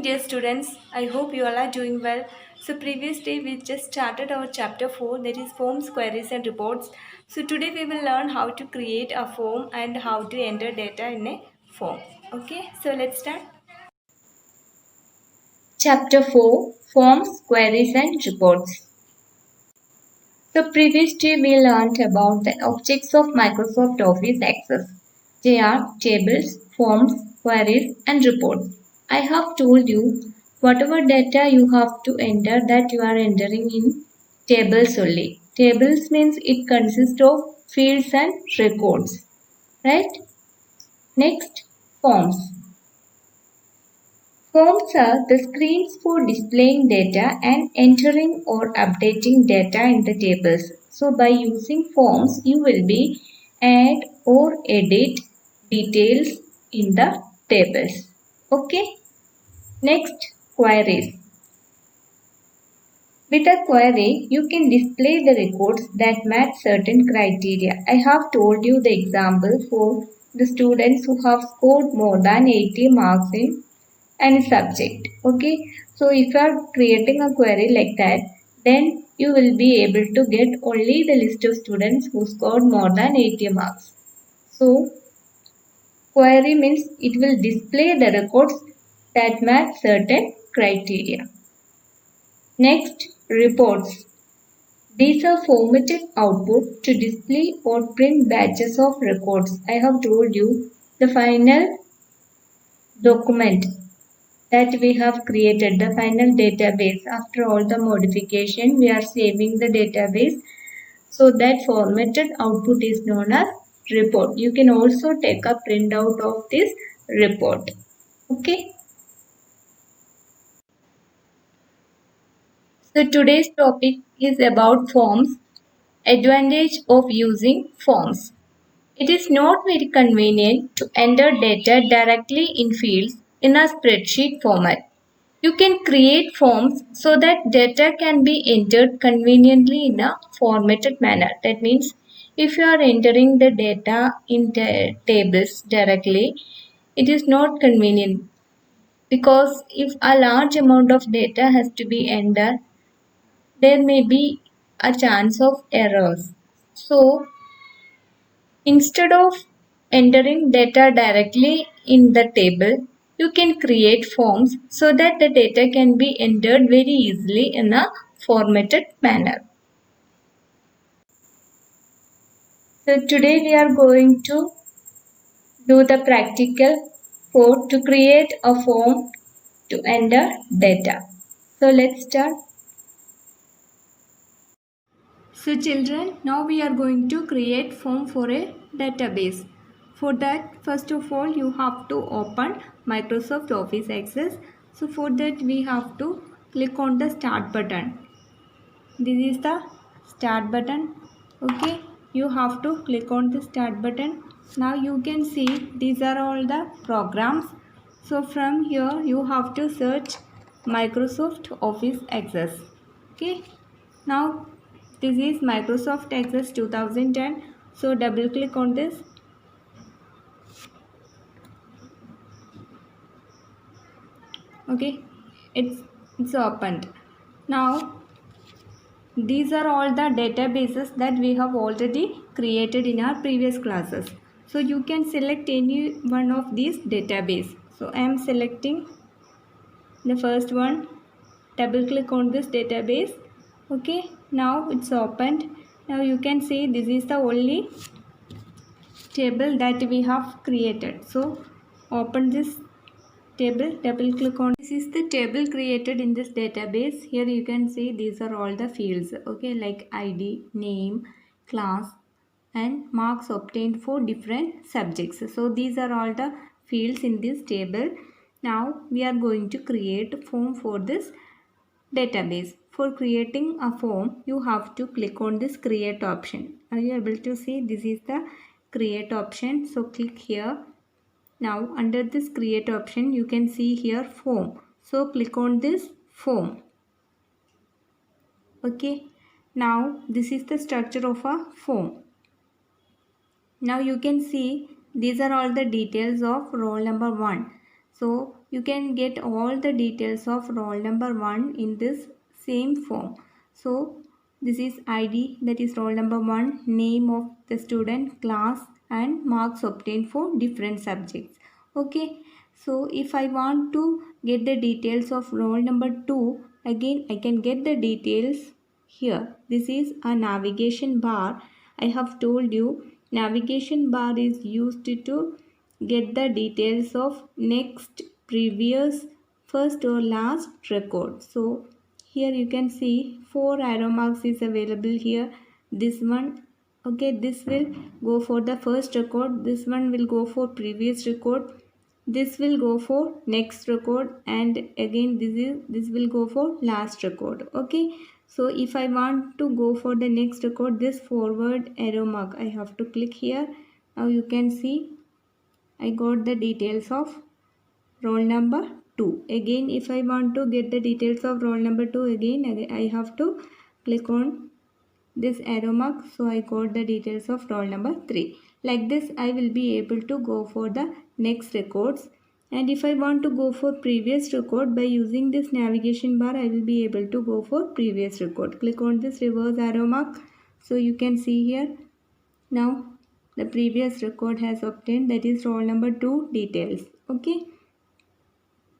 dear students. I hope you all are doing well. So, previous day we just started our chapter 4, that is forms, queries, and reports. So, today we will learn how to create a form and how to enter data in a form. Okay, so let's start. Chapter 4 Forms, Queries and Reports. So previously we learned about the objects of Microsoft Office Access. They are tables, forms, queries and reports. I have told you whatever data you have to enter that you are entering in tables only. Tables means it consists of fields and records. Right? Next, forms. Forms are the screens for displaying data and entering or updating data in the tables. So by using forms, you will be add or edit details in the tables. Okay. Next, queries. With a query, you can display the records that match certain criteria. I have told you the example for the students who have scored more than 80 marks in any subject. Okay, so if you are creating a query like that, then you will be able to get only the list of students who scored more than 80 marks. So query means it will display the records that match certain criteria. Next, reports. These are formatted output to display or print batches of records. I have told you the final document that we have created, the final database. After all the modification, we are saving the database. So that formatted output is known as report. You can also take a printout of this report. Okay. So today's topic is about forms. Advantage of using forms. It is not very convenient to enter data directly in fields in a spreadsheet format. You can create forms so that data can be entered conveniently in a formatted manner. That means if you are entering the data in tables directly, it is not convenient because if a large amount of data has to be entered, there may be a chance of errors. So instead of entering data directly in the table, you can create forms so that the data can be entered very easily in a formatted manner. So today we are going to do the practical for to create a form to enter data. So let's start. So, children, now we are going to create form for a database. For that, first of all, you have to open Microsoft Office Access. So, for that, we have to click on the Start button. This is the Start button. Okay, you have to click on the Start button. Now you can see these are all the programs. So, from here, you have to search Microsoft Office Access. Okay, now this is Microsoft Access 2010. So double click on this. Okay, it's opened. Now these are all the databases that we have already created in our previous classes. So you can select any one of these database. So I am selecting the first one. Double click on this database. Okay, now it's opened. Now you can see this is the only table that we have created. So open this table, double click on this is the table created in this database. Here you can see these are all the fields, okay, like ID, name, class and marks obtained for different subjects. So these are all the fields in this table. Now we are going to create a form for this database. For creating a form, you have to click on this create option. Are you able to see? This is the create option. So click here. Now under this create option, you can see here form. So click on this form. Okay. Now this is the structure of a form. Now you can see these are all the details of roll number 1. So you can get all the details of roll number 1 in this same form. So this is ID, that is roll number 1, name of the student, class and marks obtained for different subjects. Okay, so if I want to get the details of roll number 2, again I can get the details here. This is a navigation bar. I have told you navigation bar is used to get the details of next, previous, first or last record. So here you can see 4 arrow marks is available here. This one, okay, this will go for the first record, this one will go for previous record, this will go for next record, and again this will go for last record. Okay, so if I want to go for the next record, this forward arrow mark I have to click here. Now you can see I got the details of roll number 2. Again if I want to get the details of roll number 2, again I have to click on this arrow mark. So I got the details of roll number 3. Like this I will be able to go for the next records. And if I want to go for previous record, by using this navigation bar I will be able to go for previous record. Click on this reverse arrow mark. So you can see here now the previous record has obtained, that is roll number 2 details. Okay,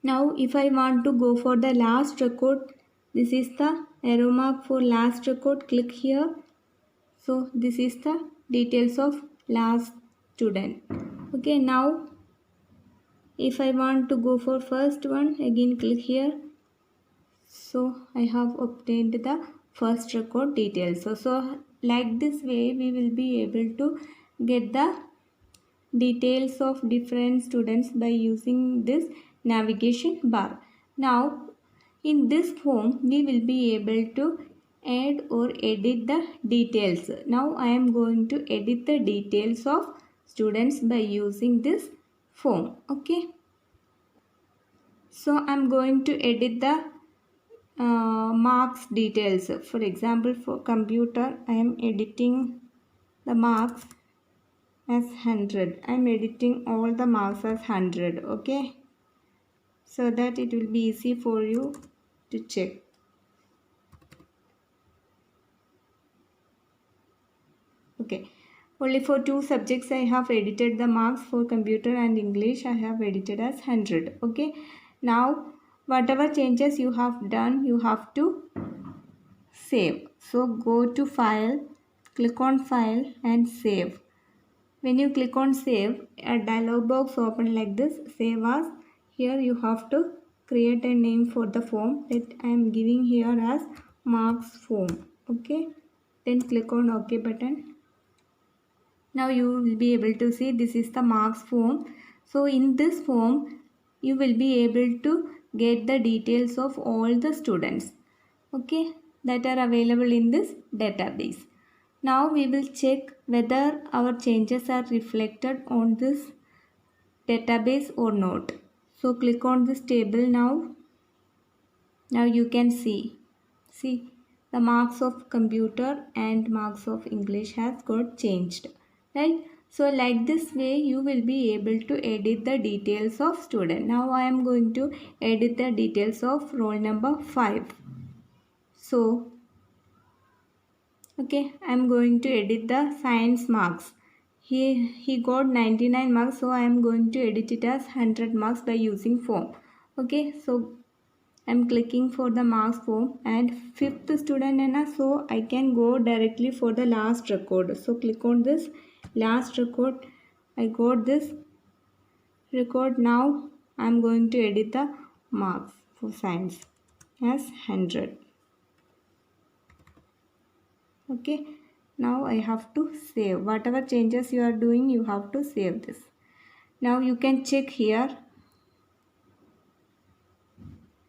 now if I want to go for the last record, this is the arrow mark for last record, click here. So this is the details of last student. Okay, now if I want to go for first one, again click here. So I have obtained the first record details. So like this way we will be able to get the details of different students by using this navigation bar. Now in this form we will be able to add or edit the details. Now I am going to edit the details of students by using this form. Okay, so I am going to edit the marks details. For example, for computer I am editing the marks as 100. I am editing all the marks as 100. Okay, so that it will be easy for you to check. Okay, only for 2 subjects I have edited the marks. For computer and English I have edited as 100. Okay, now whatever changes you have done, you have to save. So go to file, click on file and save. When you click on save, a dialog box open like this, save as. Here you have to create a name for the form that I am giving here as marks form. Okay, then click on OK button. Now you will be able to see this is the marks form. So in this form you will be able to get the details of all the students, okay, that are available in this database. Now we will check whether our changes are reflected on this database or not. So click on this table now. Now you can see the marks of computer and marks of English has got changed, right? So like this way you will be able to edit the details of student. Now I am going to edit the details of roll number 5. So okay, I am going to edit the science marks. He got 99 marks, so I am going to edit it as 100 marks by using form. Okay, so I am clicking for the marks form and 5th student and so I can go directly for the last record. So click on this last record. I got this record. Now I am going to edit the marks for science as 100. Okay, now I have to save. Whatever changes you are doing, you have to save this. Now you can check here.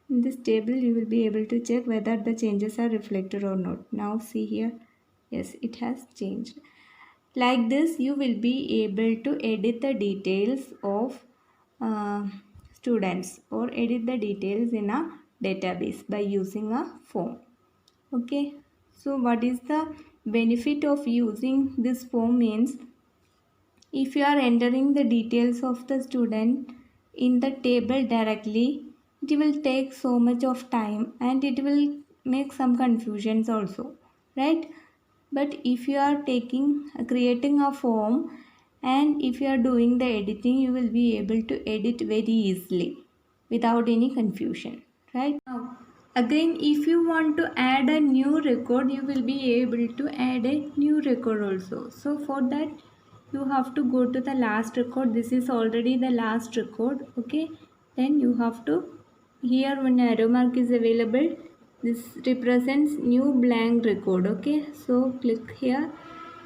In this table you will be able to check whether the changes are reflected or not. Now see here, yes, it has changed. Like this you will be able to edit the details of students or edit the details in a database by using a form. Okay, so what is the benefit of using this form means, if you are entering the details of the student in the table directly, it will take so much of time and it will make some confusions also, right? But if you are creating a form and if you are doing the editing, you will be able to edit very easily without any confusion, right? Now, again, if you want to add a new record, you will be able to add a new record also. So for that, you have to go to the last record. This is already the last record, okay? Then you have to, here one arrow mark is available. This represents new blank record, okay? So click here.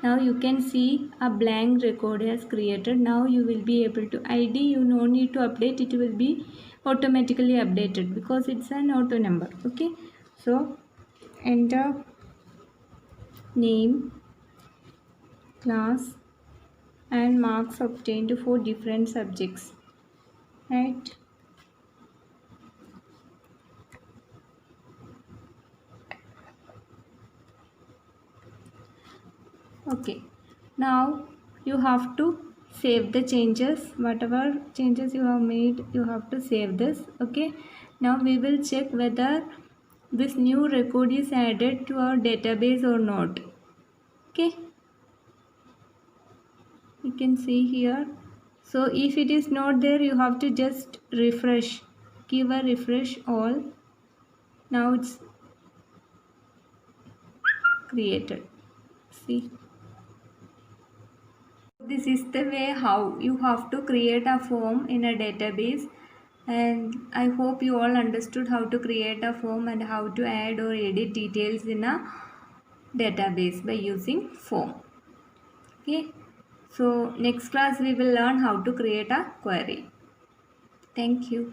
Now you can see a blank record has created. Now you will be able to ID, you no need to update, it will be automatically updated because it's an auto number, okay? So enter name, class and marks obtained for different subjects, right? Okay, now you have to save the changes, whatever changes you have made, you have to save this, okay? Now we will check whether this new record is added to our database or not, okay? You can see here. So if it is not there, you have to just refresh, give a refresh all. Now it's created, see. This is the way how you have to create a form in a database, and I hope you all understood how to create a form and how to add or edit details in a database by using form. Okay, so next class we will learn how to create a query. Thank you.